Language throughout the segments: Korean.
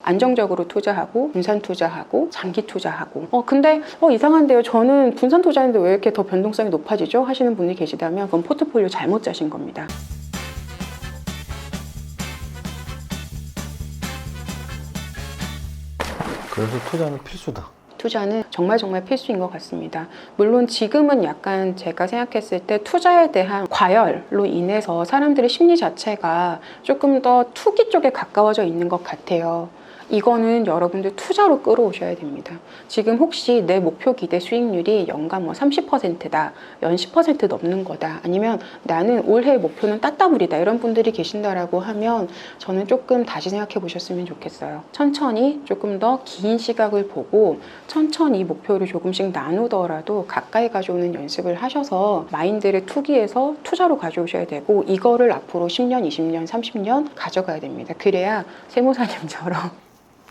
안정적으로 투자하고 분산 투자하고 장기 투자하고 근데 이상한데요, 저는 분산 투자인데 왜 이렇게 더 변동성이 높아지죠? 하시는 분이 계시다면 그건 포트폴리오 잘못 짜신 겁니다. 그래서 투자는 필수다. 투자는 정말 필수인 것 같습니다. 물론 지금은 약간 제가 생각했을 때 투자에 대한 과열로 인해서 사람들의 심리 자체가 조금 더 투기 쪽에 가까워져 있는 것 같아요. 이거는 여러분들 투자로 끌어오셔야 됩니다. 지금 혹시 내 목표 기대 수익률이 연간 30%다, 연 10% 넘는 거다, 아니면 나는 올해 목표는 따따블이다, 이런 분들이 계신다라고 하면 저는 조금 다시 생각해 보셨으면 좋겠어요. 천천히 조금 더 긴 시각을 보고 천천히 목표를 조금씩 나누더라도 가까이 가져오는 연습을 하셔서 마인드를 투기해서 투자로 가져오셔야 되고, 이거를 앞으로 10년, 20년, 30년 가져가야 됩니다. 그래야 세무사님처럼.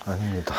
아닙니다.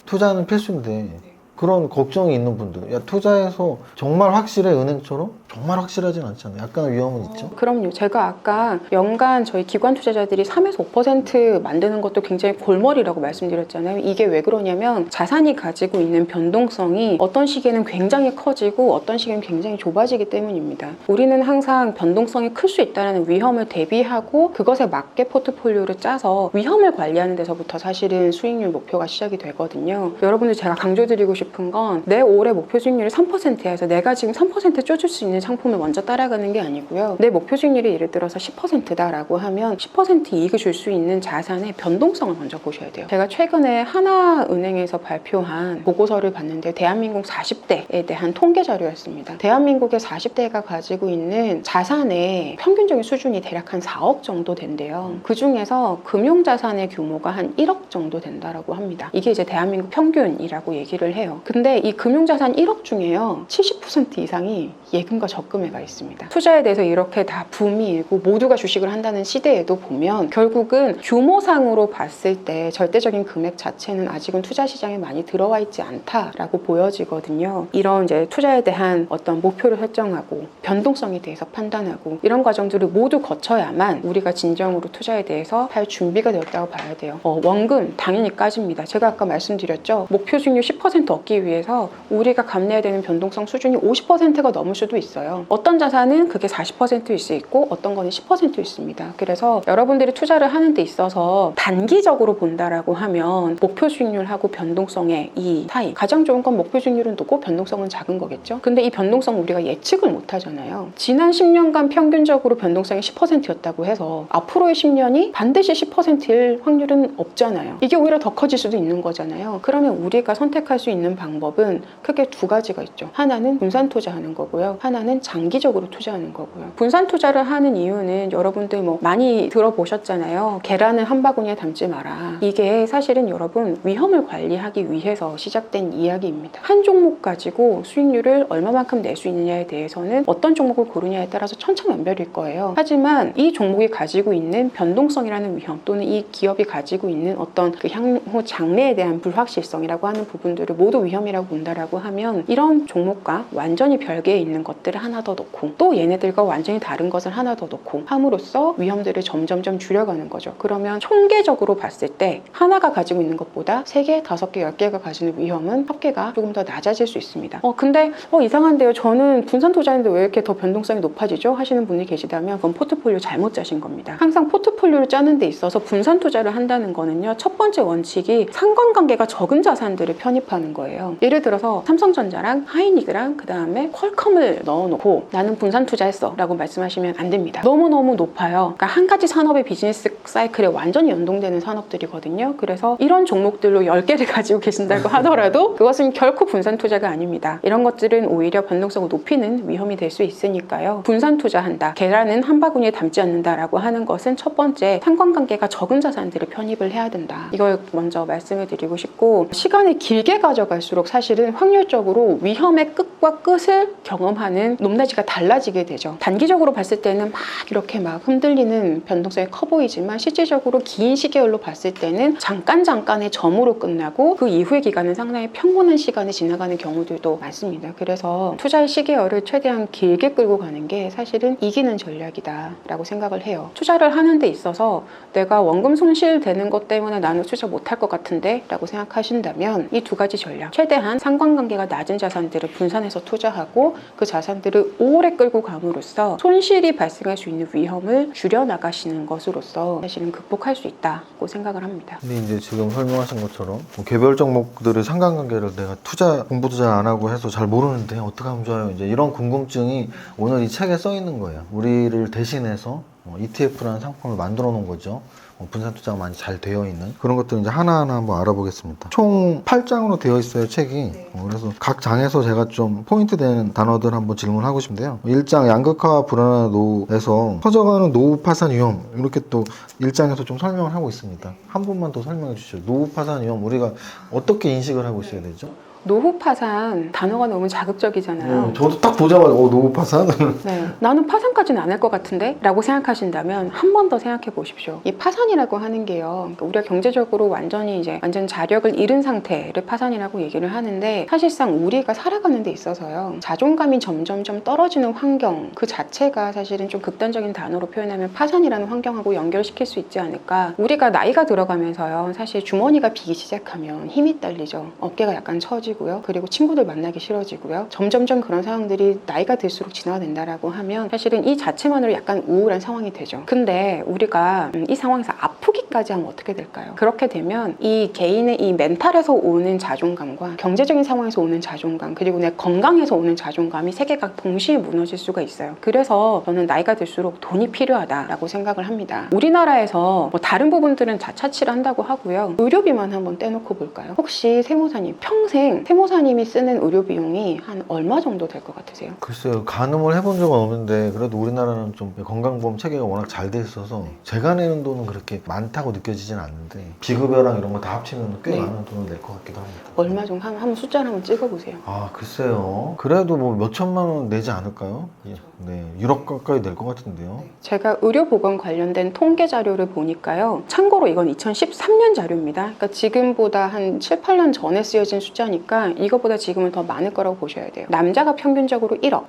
투자는 필수인데 그런 걱정이 있는 분들, 야 투자해서 정말 확실해? 은행처럼? 정말 확실하진 않잖아요. 약간 위험은 있죠. 그럼요. 제가 아까 연간 저희 기관 투자자들이 3에서 5% 만드는 것도 굉장히 골머리라고 말씀드렸잖아요. 이게 왜 그러냐면 자산이 가지고 있는 변동성이 어떤 시기에는 굉장히 커지고 어떤 시기에는 굉장히 좁아지기 때문입니다. 우리는 항상 변동성이 클 수 있다는 위험을 대비하고 그것에 맞게 포트폴리오를 짜서 위험을 관리하는 데서부터 사실은 수익률 목표가 시작이 되거든요. 여러분들 제가 강조드리고 싶은 건 내 올해 목표 수익률이 3%야 해서 내가 지금 3% 쪼줄 수 있는 상품을 먼저 따라가는 게 아니고요. 내 목표 수익률이 예를 들어서 10%다라고 하면 10% 이익을 줄 수 있는 자산의 변동성을 먼저 보셔야 돼요. 제가 최근에 하나은행에서 발표한 보고서를 봤는데 대한민국 40대에 대한 통계 자료였습니다. 대한민국의 40대가 가지고 있는 자산의 평균적인 수준이 대략 한 4억 정도 된대요. 그 중에서 금융자산의 규모가 한 1억 정도 된다라고 합니다. 이게 이제 대한민국 평균이라고 얘기를 해요. 근데 이 금융자산 1억 중에요, 70% 이상이 예금과 적금에 가 있습니다. 투자에 대해서 이렇게 다 붐이 일고 모두가 주식을 한다는 시대에도 보면 결국은 규모상으로 봤을 때 절대적인 금액 자체는 아직은 투자 시장에 많이 들어와 있지 않다라고 보여지거든요. 이런 이제 투자에 대한 어떤 목표를 설정하고 변동성에 대해서 판단하고 이런 과정들을 모두 거쳐야만 우리가 진정으로 투자에 대해서 할 준비가 되었다고 봐야 돼요. 원금 당연히 까집니다. 제가 아까 말씀드렸죠. 목표 수익률 10% 얻기 위해서 우리가 감내해야 되는 변동성 수준이 50%가 넘을 수도 있어요. 어떤 자산은 그게 40%일 수 있고 어떤 거는 10%일 수 있습니다. 그래서 여러분들이 투자를 하는 데 있어서 단기적으로 본다라고 하면 목표 수익률하고 변동성의 이 사이, 가장 좋은 건 목표 수익률은 높고 변동성은 작은 거겠죠. 근데 이 변동성 우리가 예측을 못 하잖아요. 지난 10년간 평균적으로 변동성이 10%였다고 해서 앞으로의 10년이 반드시 10%일 확률은 없잖아요. 이게 오히려 더 커질 수도 있는 거잖아요. 그러면 우리가 선택할 수 있는 방법은 크게 두 가지가 있죠. 하나는 분산 투자하는 거고요. 하나는 장기적으로 투자하는 거고요. 분산 투자를 하는 이유는 여러분들 많이 들어보셨잖아요. 계란을 한 바구니에 담지 마라. 이게 사실은 여러분 위험을 관리하기 위해서 시작된 이야기입니다. 한 종목 가지고 수익률을 얼마만큼 낼 수 있느냐에 대해서는 어떤 종목을 고르냐에 따라서 천차만별일 거예요. 하지만 이 종목이 가지고 있는 변동성이라는 위험, 또는 이 기업이 가지고 있는 어떤 그 향후 장래에 대한 불확실성이라고 하는 부분들을 모두 위험이라고 본다라고 하면 이런 종목과 완전히 별개에 있는 것들을 하나 더 넣고 또 얘네들과 완전히 다른 것을 하나 더 넣고 함으로써 위험들을 점점점 줄여가는 거죠. 그러면 총계적으로 봤을 때 하나가 가지고 있는 것보다 3개, 5개, 10개가 가지는 위험은 합계가 조금 더 낮아질 수 있습니다. 근데 이상한데요, 저는 분산 투자인데 왜 이렇게 더 변동성이 높아지죠? 하시는 분이 계시다면 그건 포트폴리오 잘못 짜신 겁니다. 항상 포트폴리오를 짜는 데 있어서 분산 투자를 한다는 거는요, 첫 번째 원칙이 상관관계가 적은 자산들을 편입하는 거예요. 예를 들어서 삼성전자랑 하이닉이랑 그 다음에 퀄컴을 넣어놓고 나는 분산 투자했어 라고 말씀하시면 안 됩니다. 너무너무 높아요. 그러니까 한 가지 산업의 비즈니스 사이클에 완전히 연동되는 산업들이거든요. 그래서 이런 종목들로 10개를 가지고 계신다고 하더라도 그것은 결코 분산 투자가 아닙니다. 이런 것들은 오히려 변동성을 높이는 위험이 될 수 있으니까요. 분산 투자한다, 계란은 한 바구니에 담지 않는다라고 하는 것은 첫 번째, 상관관계가 적은 자산들을 편입을 해야 된다. 이걸 먼저 말씀을 드리고 싶고, 시간을 길게 가져갈 갈수록 사실은 확률적으로 위험의 끝과 끝을 경험하는 높낮이가 달라지게 되죠. 단기적으로 봤을 때는 막 이렇게 막 흔들리는 변동성이 커 보이지만 실질적으로 긴 시계열로 봤을 때는 잠깐의 점으로 끝나고 그 이후의 기간은 상당히 평온한 시간이 지나가는 경우들도 많습니다. 그래서 투자의 시계열을 최대한 길게 끌고 가는 게 사실은 이기는 전략이다라고 생각을 해요. 투자를 하는 데 있어서 내가 원금 손실되는 것 때문에 나는 투자 못할 것 같은데 라고 생각하신다면 이 두 가지 전략, 최대한 상관관계가 낮은 자산들을 분산해서 투자하고 그 자산들을 오래 끌고 감으로써 손실이 발생할 수 있는 위험을 줄여나가시는 것으로서 사실은 극복할 수 있다고 생각을 합니다. 근데 이제 지금 설명하신 것처럼 뭐 개별 종목들의 상관관계를 내가 공부도 잘 안 하고 해서 잘 모르는데 어떻게 하면 좋아요? 이제 이런 궁금증이 오늘 이 책에 써 있는 거예요. 우리를 대신해서 ETF라는 상품을 만들어 놓은 거죠. 분산 투자가 많이 잘 되어 있는 그런 것들을 이제 하나하나 한번 알아보겠습니다. 총 8장으로 되어 있어요, 책이. 그래서 각 장에서 제가 좀 포인트 되는 단어들 한번 질문하고 싶은데요. 1장 양극화 불안한 노후에서 커져가는 노후 파산 위험, 이렇게 또 1장에서 좀 설명을 하고 있습니다. 한 분만 더 설명해 주시죠. 노후 파산 위험, 우리가 어떻게 인식을 하고 있어야 되죠? 노후 파산 단어가 너무 자극적이잖아요. 저도 딱 보자마자 노후 파산? 네, 나는 파산까지는 안 할 것 같은데? 라고 생각하신다면 한 번 더 생각해 보십시오. 이 파산이라고 하는 게요, 그러니까 우리가 경제적으로 완전 자력을 잃은 상태를 파산이라고 얘기를 하는데, 사실상 우리가 살아가는 데 있어서요, 자존감이 점점점 떨어지는 환경 그 자체가 사실은 좀 극단적인 단어로 표현하면 파산이라는 환경하고 연결시킬 수 있지 않을까. 우리가 나이가 들어가면서요, 사실 주머니가 비기 시작하면 힘이 딸리죠. 어깨가 약간 처지고 그리고 친구들 만나기 싫어지고요. 점점점 그런 상황들이 나이가 들수록 진화된다라고 하면 사실은 이 자체만으로 약간 우울한 상황이 되죠. 근데 우리가 이 상황에서 아프기까지 하면 어떻게 될까요? 그렇게 되면 이 개인의 이 멘탈에서 오는 자존감과 경제적인 상황에서 오는 자존감, 그리고 내 건강에서 오는 자존감이 세 개가 동시에 무너질 수가 있어요. 그래서 저는 나이가 들수록 돈이 필요하다라고 생각을 합니다. 우리나라에서 뭐 다른 부분들은 다 차치를 한다고 하고요. 의료비만 한번 떼놓고 볼까요? 혹시 세무사님 평생 세무사님이 쓰는 의료 비용이 한 얼마 정도 될 것 같으세요? 글쎄요, 가늠을 해본 적은 없는데 그래도 우리나라는 좀 건강보험 체계가 워낙 잘 돼 있어서 제가 내는 돈은 그렇게 많다고 느껴지진 않는데 비급여랑 이런 거 다 합치면 꽤 많은 돈을 낼 것 같기도 합니다. 얼마 정도 한번 숫자를 한번 찍어보세요. 아, 글쎄요. 그래도 뭐 몇 천만 원 내지 않을까요? 네, 1억 가까이 낼 것 같은데요. 제가 의료보건 관련된 통계 자료를 보니까요, 참고로 이건 2013년 자료입니다. 그러니까 지금보다 한 7, 8년 전에 쓰여진 숫자니까 이거보다 지금은 더 많을 거라고 보셔야 돼요. 남자가 평균적으로 1억,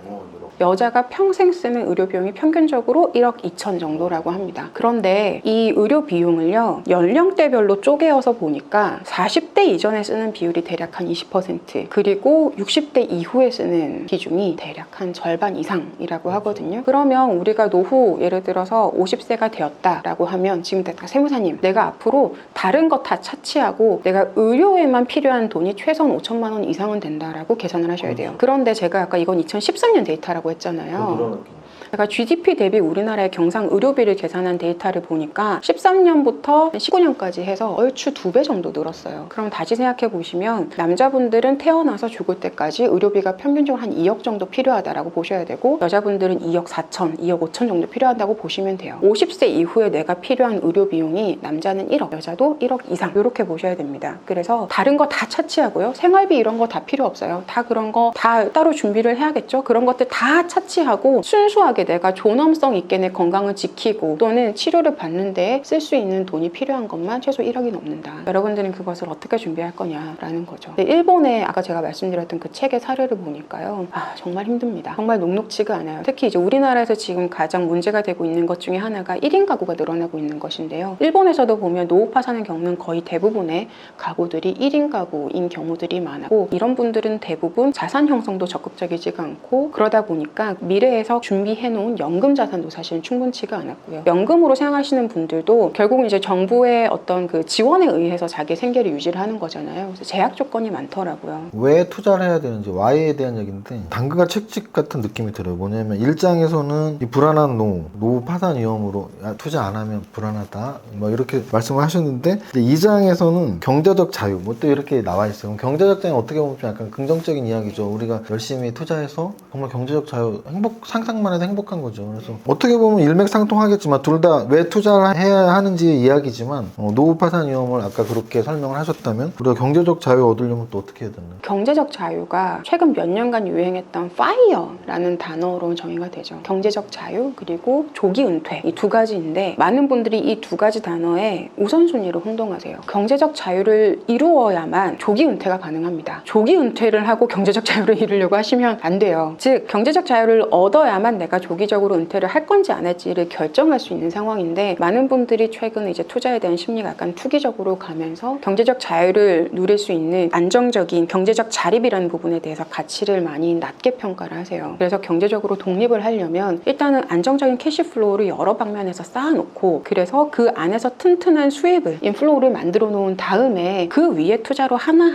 여자가 평생 쓰는 의료 비용이 평균적으로 1억 2천 정도라고 합니다. 그런데 이 의료 비용을요, 연령대별로 쪼개어서 보니까 40대 이전에 쓰는 비율이 대략 한 20%, 그리고 60대 이후에 쓰는 비중이 대략 한 절반 이상이라고 하거든요. 그러면 우리가 노후, 예를 들어서 50세가 되었다라고 하면 지금 세무사님, 내가 앞으로 다른 거 다 차치하고 내가 의료에만 필요한 돈이 최소한 5천만 원 이상은 된다라고 계산을 하셔야 돼요. 그런데 제가 아까 이건 2013년 데이터라고 했잖아요. 제가 GDP 대비 우리나라의 경상 의료비를 계산한 데이터를 보니까 13년부터 19년까지 해서 얼추 2배 정도 늘었어요. 그럼 다시 생각해 보시면 남자분들은 태어나서 죽을 때까지 의료비가 평균적으로 한 2억 정도 필요하다라고 보셔야 되고, 여자분들은 2억 4천, 2억 5천 정도 필요하다고 보시면 돼요. 50세 이후에 내가 필요한 의료 비용이 남자는 1억, 여자도 1억 이상, 이렇게 보셔야 됩니다. 그래서 다른 거 다 차치하고요, 생활비 이런 거 다 필요 없어요. 다 그런 거 다 따로 준비를 해야겠죠. 그런 것들 다 차치하고 순수하게 내가 존엄성 있게 내 건강을 지키고 또는 치료를 받는데 쓸 수 있는 돈이 필요한 것만 최소 1억이 넘는다. 여러분들은 그것을 어떻게 준비할 거냐라는 거죠. 일본의 아까 제가 말씀드렸던 그 책의 사례를 보니까요, 정말 힘듭니다. 정말 녹록지가 않아요. 특히 이제 우리나라에서 지금 가장 문제가 되고 있는 것 중에 하나가 1인 가구가 늘어나고 있는 것인데요. 일본에서도 보면 노후 파산을 겪는 거의 대부분의 가구들이 1인 가구인 경우들이 많았고, 이런 분들은 대부분 자산 형성도 적극적이지가 않고, 그러다 보니까 미래에서 준비해놓은 연금 자산도 사실은 충분치가 않았고요. 연금으로 생각하시는 분들도 결국은 이제 정부의 어떤 그 지원에 의해서 자기 생계를 유지를 하는 거잖아요. 그래서 제약 조건이 많더라고요. 왜 투자를 해야 되는지, Y에 대한 얘기인데 당근과 책찍 같은 느낌이 들어요. 뭐냐면 1장에서는 이 불안한 노후 파산 위험으로 투자 안 하면 불안하다 뭐 이렇게 말씀을 하셨는데, 2장에서는 경제적 자유 뭐 또 이렇게 나와 있어요. 경제적 자유는 어떻게 보면 좀 약간 긍정적인 이야기죠. 우리가 열심히 투자해서 정말 경제적 자유, 상상만 해도 행복한 거죠. 그래서 어떻게 보면 일맥상통하겠지만 둘 다 왜 투자를 해야 하는지 이야기지만 노후 파산 위험을 아까 그렇게 설명을 하셨다면 우리가 경제적 자유 얻으려면 또 어떻게 해야 되나요? 경제적 자유가 최근 몇 년간 유행했던 FIRE라는 단어로 정의가 되죠. 경제적 자유 그리고 조기 은퇴 이 두 가지인데 많은 분들이 이 두 가지 단어에 우선순위로 혼동하세요. 경제적 자유를 이루어야만 조기 은퇴가 가능합니다. 조기 은퇴를 하고 경제적 자유를 이루려고 하시면 안 돼요. 즉 경제적 자유를 얻어야만 내가 조기적으로 은퇴를 할 건지 안 할지를 결정할 수 있는 상황인데 많은 분들이 최근에 이제 투자에 대한 심리가 약간 투기적으로 가면서 경제적 자유를 누릴 수 있는 안정적인 경제적 자립이라는 부분에 대해서 가치를 많이 낮게 평가를 하세요. 그래서 경제적으로 독립을 하려면 일단은 안정적인 캐시플로우를 여러 방면에서 쌓아놓고 그래서 그 안에서 튼튼한 수입을 인플로우를 만들어 놓은 다음에 그 위에 투자로 하나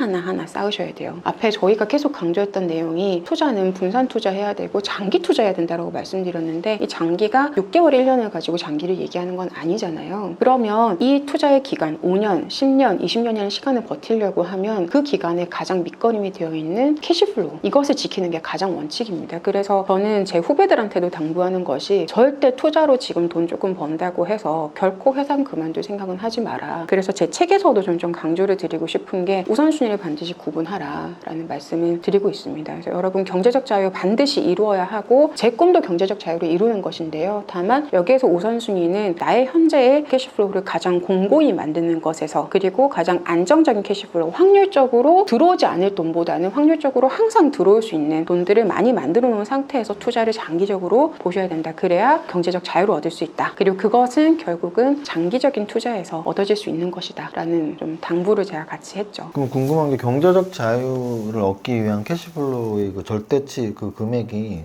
쌓으셔야 돼요. 앞에 저희가 계속 강조했던 내용이 투자는 분산 투자해야 되고 장기 투자해야 된다고 말씀드렸는데 이 장기가 6개월, 1년을 가지고 장기를 얘기하는 건 아니잖아요. 그러면 이 투자의 기간 5년, 10년, 20년이라는 시간을 버티려고 하면 그 기간에 가장 밑거름이 되어 있는 캐시플로우 이것을 지키는 게 가장 원칙입니다. 그래서 저는 제 후배들한테도 당부하는 것이 절대 투자로 지금 돈 조금 번다고 해서 결코 회사 그만둘 생각은 하지 마라. 그래서 제 책에서도 좀 강조를 드리고 싶은 게 우선순위를 반드시 구분하라 라는 말씀을 드리고 있습니다. 그래서 여러분 경제적 자유 반드시 이루어야 하고 제 꿈도 경제적 자유를 이루는 것인데요. 다만 여기에서 우선순위는 나의 현재의 캐시플로우를 가장 공고히 만드는 것에서 그리고 가장 안정적인 캐시플로우 확률적으로 들어오지 않을 돈보다는 확률적으로 항상 들어올 수 있는 돈들을 많이 만들어 놓은 상태에서 투자를 장기적으로 보셔야 된다. 그래야 경제적 자유를 얻을 수 있다. 그리고 그것은 결국은 장기적인 투자에서 얻어질 수 있는 것이다 라는 좀 당부를 제가 같이 했죠. 그럼 궁금한 게 경제적 자유를 얻기 위한 캐시플로우의 그 절대치 그 금액이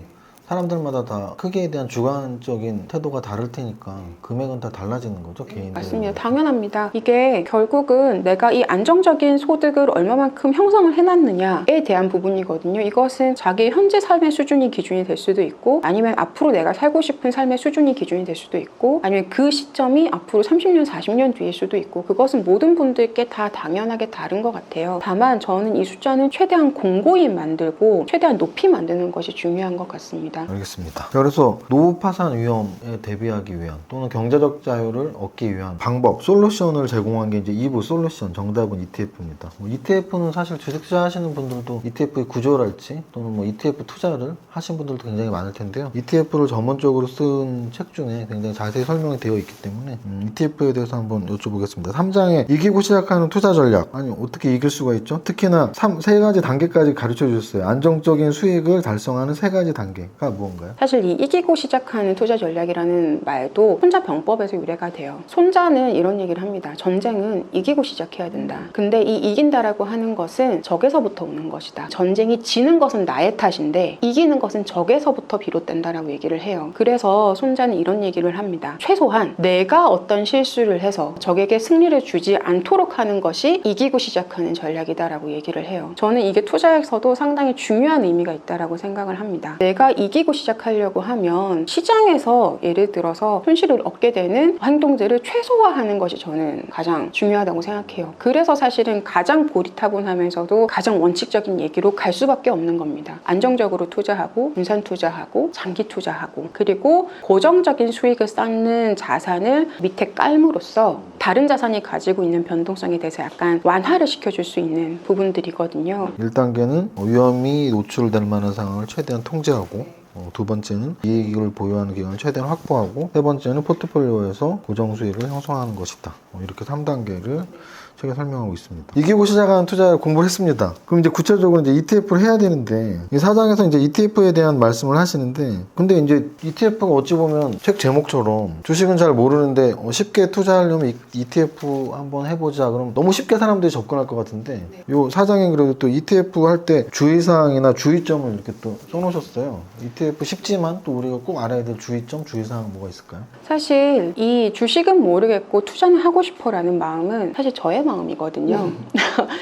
사람들마다 다 크기에 대한 주관적인 태도가 다를 테니까 금액은 다 달라지는 거죠, 개인들. 맞습니다. 당연합니다. 이게 결국은 내가 이 안정적인 소득을 얼마만큼 형성을 해놨느냐에 대한 부분이거든요. 이것은 자기 현재 삶의 수준이 기준이 될 수도 있고 아니면 앞으로 내가 살고 싶은 삶의 수준이 기준이 될 수도 있고 아니면 그 시점이 앞으로 30년, 40년 뒤일 수도 있고 그것은 모든 분들께 다 당연하게 다른 것 같아요. 다만 저는 이 숫자는 최대한 공고히 만들고 최대한 높이 만드는 것이 중요한 것 같습니다. 알겠습니다. 그래서 노후 파산 위험에 대비하기 위한 또는 경제적 자유를 얻기 위한 방법, 솔루션을 제공한 게 이제 2부 솔루션, 정답은 ETF입니다. ETF는 사실 주식 투자하시는 분들도 ETF의 구조랄지 또는 ETF 투자를 하신 분들도 굉장히 많을 텐데요. ETF를 전문적으로 쓴 책 중에 굉장히 자세히 설명이 되어 있기 때문에 ETF에 대해서 한번 여쭤보겠습니다. 3장에 이기고 시작하는 투자 전략. 아니 어떻게 이길 수가 있죠? 특히나 3가지 단계까지 가르쳐 주셨어요. 안정적인 수익을 달성하는 3가지 단계가 무언가요? 사실 이 이기고 시작하는 투자 전략이라는 말도 손자 병법에서 유래가 돼요. 손자는 이런 얘기를 합니다. 전쟁은 이기고 시작해야 된다. 근데 이 이긴다라고 하는 것은 적에서부터 오는 것이다. 전쟁이 지는 것은 나의 탓인데 이기는 것은 적에서부터 비롯된다라고 얘기를 해요. 그래서 손자는 이런 얘기를 합니다. 최소한 내가 어떤 실수를 해서 적에게 승리를 주지 않도록 하는 것이 이기고 시작하는 전략이다라고 얘기를 해요. 저는 이게 투자에서도 상당히 중요한 의미가 있다라고 생각을 합니다. 내가 이기고 시작하려고 하면 시장에서 예를 들어서 손실을 얻게 되는 행동들을 최소화하는 것이 저는 가장 중요하다고 생각해요. 그래서 사실은 가장 고리타분하면서도 가장 원칙적인 얘기로 갈 수밖에 없는 겁니다. 안정적으로 투자하고 분산 투자하고 장기 투자하고 그리고 고정적인 수익을 쌓는 자산을 밑에 깔므로써 다른 자산이 가지고 있는 변동성에 대해서 약간 완화를 시켜줄 수 있는 부분들이거든요. 1단계는 위험이 노출될 만한 상황을 최대한 통제하고 두 번째는 이익을 보유하는 기간을 최대한 확보하고 세 번째는 포트폴리오에서 고정 수익을 형성하는 것이다. 이렇게 3단계를 책에 설명하고 있습니다. 이기고 시작하는 투자를 공부를 했습니다. 그럼 이제 구체적으로 이제 ETF를 해야 되는데 이 사장에서 이제 ETF에 대한 말씀을 하시는데 근데 이제 ETF가 어찌 보면 책 제목처럼 주식은 잘 모르는데 쉽게 투자하려면 ETF 한번 해보자. 그럼 너무 쉽게 사람들이 접근할 것 같은데 요 사장이 그래도 또 ETF 할 때 주의사항이나 주의점을 이렇게 또 써놓으셨어요. ETF 쉽지만 또 우리가 꼭 알아야 될 주의점, 주의사항 뭐가 있을까요? 사실 이 주식은 모르겠고 투자는 하고 싶어라는 마음은 사실 저의 마음이거든요.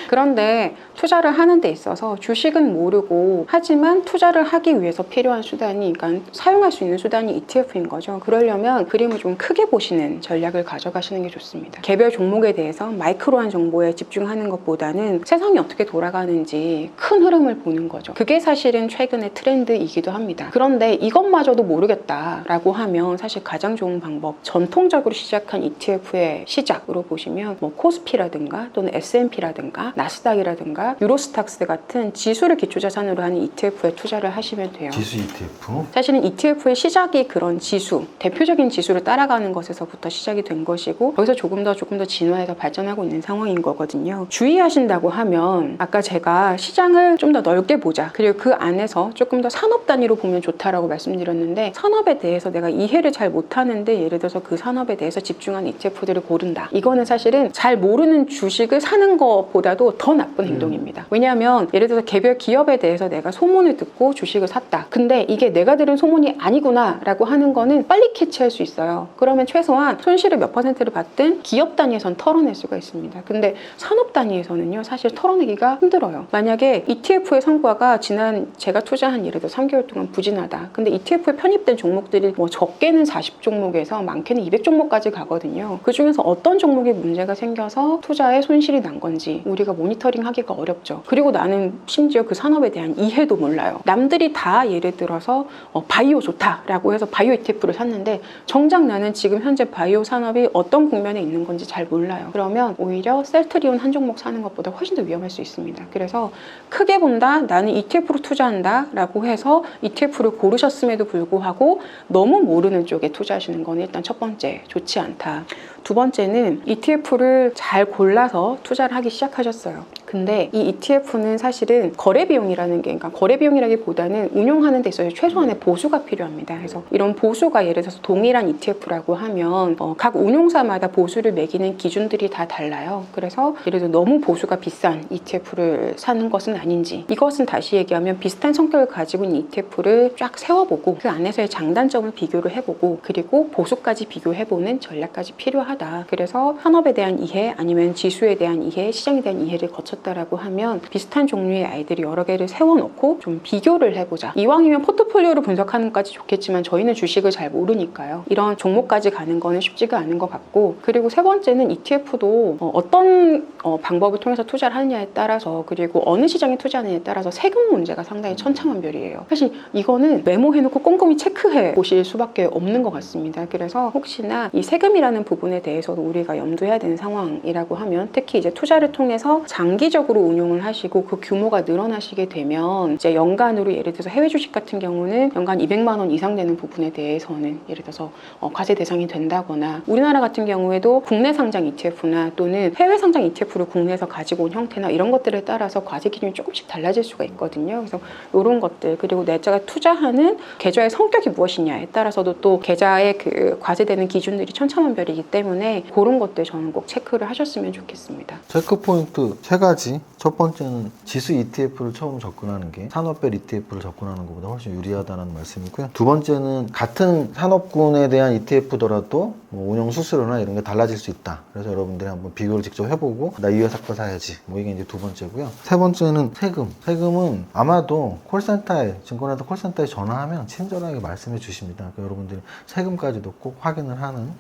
그런데 투자를 하는 데 있어서 주식은 모르고 하지만 투자를 하기 위해서 필요한 수단이, 그러니까 사용할 수 있는 수단이 ETF인 거죠. 그러려면 그림을 좀 크게 보시는 전략을 가져가시는 게 좋습니다. 개별 종목에 대해서 마이크로한 정보에 집중하는 것보다는 세상이 어떻게 돌아가는지 큰 흐름을 보는 거죠. 그게 사실은 최근의 트렌드이기도 합니다. 그런데 이것마저도 모르겠다라고 하면 사실 가장 좋은 방법, 전통적으로 시작한 ETF의 시작으로 보시면 뭐 코스피라든가 또는 S&P라든가 나스닥이라든가 유로스탁스 같은 지수를 기초자산으로 하는 ETF에 투자를 하시면 돼요. 지수 ETF? 사실은 ETF의 시작이 그런 지수, 대표적인 지수를 따라가는 것에서부터 시작이 된 것이고 거기서 조금 더 진화해서 발전하고 있는 상황인 거거든요. 주의하신다고 하면 아까 제가 시장을 좀 더 넓게 보자, 그리고 그 안에서 조금 더 산업 단위로 보면 좋다라고 말씀드렸는데, 산업에 대해서 내가 이해를 잘 못하는데 예를 들어서 그 산업에 대해서 집중한 ETF들을 고른다, 이거는 사실은 잘 모르는 주식을 사는 것보다도 더 나쁜 행동입니다. 왜냐하면 예를 들어서 개별 기업에 대해서 내가 소문을 듣고 주식을 샀다, 근데 이게 내가 들은 소문이 아니구나 라고 하는 거는 빨리 캐치할 수 있어요. 그러면 최소한 손실을 몇 %를 받든 기업 단위에선 털어낼 수가 있습니다. 근데 산업 단위에서는요, 사실 털어내기가 힘들어요. 만약에 ETF의 성과가 지난 제가 투자한 예를 들어 3개월 동안 부진하다, 근데 ETF에 편입된 종목들이 뭐 적게는 40종목에서 많게는 200종목까지 가거든요. 그 중에서 어떤 종목에 문제가 생겨서 투자에 손실이 난 건지 우리가 모니터링 하기가 어렵죠. 그리고 나는 심지어 그 산업에 대한 이해도 몰라요. 남들이 다 예를 들어서 바이오 좋다라고 해서 바이오 ETF를 샀는데 정작 나는 지금 현재 바이오 산업이 어떤 국면에 있는 건지 잘 몰라요. 그러면 오히려 셀트리온 한 종목 사는 것보다 훨씬 더 위험할 수 있습니다. 그래서 크게 본다, 나는 ETF로 투자한다 라고 해서 ETF를 고르셨음에도 불구하고 너무 모르는 쪽에 투자하시는 건 일단 첫 번째, 좋지 않다. 두 번째는 ETF를 잘 골라서 투자를 하기 시작하셨어요. 근데 이 ETF는 사실은 거래 비용이라는 게, 그러니까 거래 비용이라기보다는 운용하는 데 있어서 최소한의 보수가 필요합니다. 그래서 이런 보수가 예를 들어서 동일한 ETF라고 하면 각 운용사마다 보수를 매기는 기준들이 다 달라요. 그래서 예를 들어 너무 보수가 비싼 ETF를 사는 것은 아닌지, 이것은 다시 얘기하면 비슷한 성격을 가지고 있는 ETF를 쫙 세워보고 그 안에서의 장단점을 비교를 해보고 그리고 보수까지 비교해보는 전략까지 필요하다. 그래서 산업에 대한 이해 아니면 지수에 대한 이해, 시장에 대한 이해를 거쳤다라고 하면 비슷한 종류의 아이들이 여러 개를 세워놓고 좀 비교를 해보자. 이왕이면 포트폴리오를 분석하는 것까지 좋겠지만 저희는 주식을 잘 모르니까요. 이런 종목까지 가는 거는 쉽지가 않은 것 같고, 그리고 세 번째는 ETF도 어떤 방법을 통해서 투자를 하느냐에 따라서, 그리고 어느 시장에 투자하느냐에 따라서 세금 문제가 상당히 천차만별이에요. 사실 이거는 메모해놓고 꼼꼼히 체크해 보실 수밖에 없는 것 같습니다. 그래서 혹시나 이 세금이라는 부분에 대해서도 우리가 염두해야 되는 상황이라고 하면, 특히 이제 투자를 통해서 장기적으로 운용을 하시고 그 규모가 늘어나시게 되면 이제 연간으로 예를 들어서 해외 주식 같은 경우는 연간 200만 원 이상 되는 부분에 대해서는 예를 들어서 과세 대상이 된다거나, 우리나라 같은 경우에도 국내 상장 ETF나 또는 해외 상장 ETF를 국내에서 가지고 온 형태나 이런 것들에 따라서 과세 기준이 조금씩 달라질 수가 있거든요. 그래서 이런 것들, 그리고 내가 투자하는 계좌의 성격이 무엇이냐에 따라서도 또 계좌의 그 과세되는 기준들이 천차만별이기 때문에 그런 것들 저는 꼭 체크를 하셨으면 좋겠습니다. 체크 포인트 세 가지. 첫 번째는 지수 ETF를 처음 접근하는 게 산업별 ETF를 접근하는 것보다 훨씬 유리하다는 말씀이고요. 두 번째는 같은 산업군에 대한 ETF더라도 뭐 운영 수수료나 이런 게 달라질 수 있다. 그래서 여러분들이 한번 비교를 직접 해보고 나 이 회사 거 사야지. 뭐 이게 이제 두 번째고요. 세 번째는 세금. 세금은 아마도 콜센터에, 증권회사 콜센터에 전화하면 친절하게 말씀해 주십니다. 그러니까 여러분들이 세금까지도 꼭 확인을 하는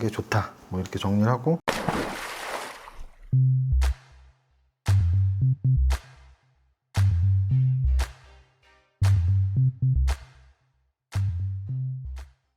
게 좋다. 뭐 이렇게 정리를 하고,